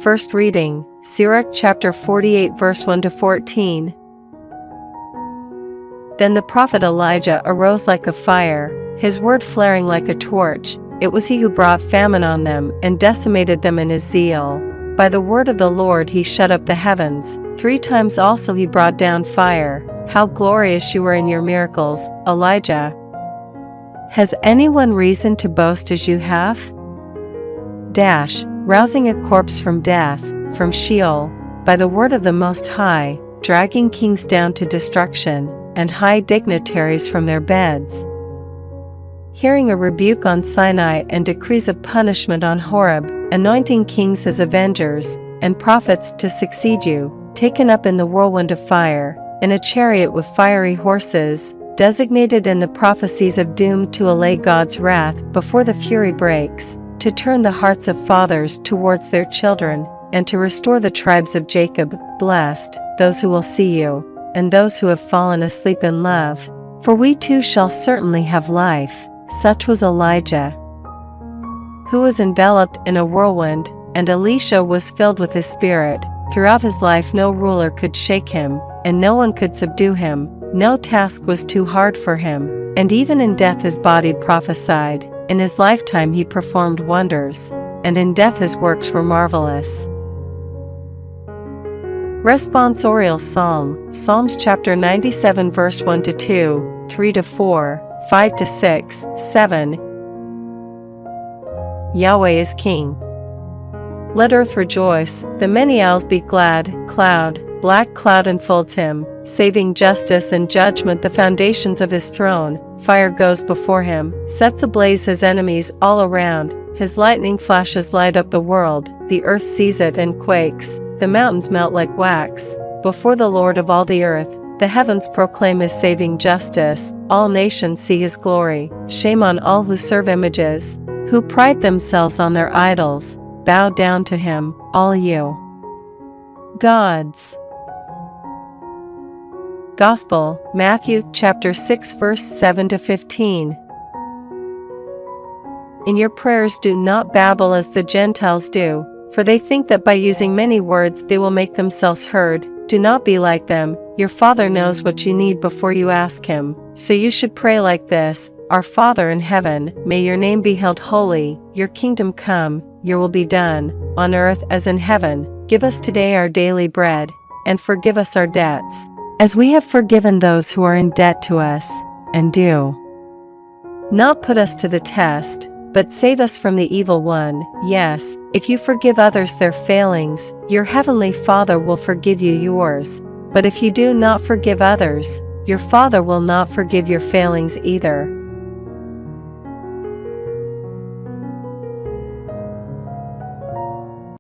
First reading, Sirach chapter 48 verse 1 to 14. Then the prophet Elijah arose like a fire, his word flaring like a torch. It was he who brought famine on them and decimated them in his zeal. By the word of the Lord he shut up the heavens, 3 times also he brought down fire. How glorious you were in your miracles, Elijah! Has anyone reason to boast as you have? Rousing a corpse from death, from Sheol, by the word of the Most High, dragging kings down to destruction, and high dignitaries from their beds. Hearing a rebuke on Sinai and decrees of punishment on Horeb, anointing kings as avengers, and prophets to succeed you, taken up in the whirlwind of fire, in a chariot with fiery horses, designated in the prophecies of doom to allay God's wrath before the fury breaks, to turn the hearts of fathers towards their children, and to restore the tribes of Jacob. Blessed, those who will see you, and those who have fallen asleep in love, for we too shall certainly have life. Such was Elijah, who was enveloped in a whirlwind, and Elisha was filled with his spirit. Throughout his life no ruler could shake him, and no one could subdue him. No task was too hard for him, and even in death his body prophesied. In his lifetime he performed wonders, and in death his works were marvelous. Responsorial Psalm, Psalms chapter 97 verse 1 to 2, 3 to 4, 5 to 6, 7. Yahweh is King. Let earth rejoice, the many isles be glad. Black cloud enfolds him, saving justice and judgment the foundations of his throne. Fire goes before him, sets ablaze his enemies all around. His lightning flashes light up the world, the earth sees it and quakes. The mountains melt like wax before the Lord of all the earth. The heavens proclaim his saving justice, all nations see his glory. Shame on all who serve images, who pride themselves on their idols. Bow down to him, all you gods. Gospel, Matthew chapter 6 verse 7 to 15. In your prayers do not babble as the Gentiles do, for they think that by using many words they will make themselves heard. Do not be like them. Your Father knows what you need before you ask him. So you should pray like this: Our Father in heaven, may your name be held holy, your kingdom come, your will be done, on earth as in heaven. Give us today our daily bread, and forgive us our debts, as we have forgiven those who are in debt to us, and do not put us to the test, but save us from the evil one. Yes, if you forgive others their failings, your heavenly Father will forgive you yours. But if you do not forgive others, your Father will not forgive your failings either.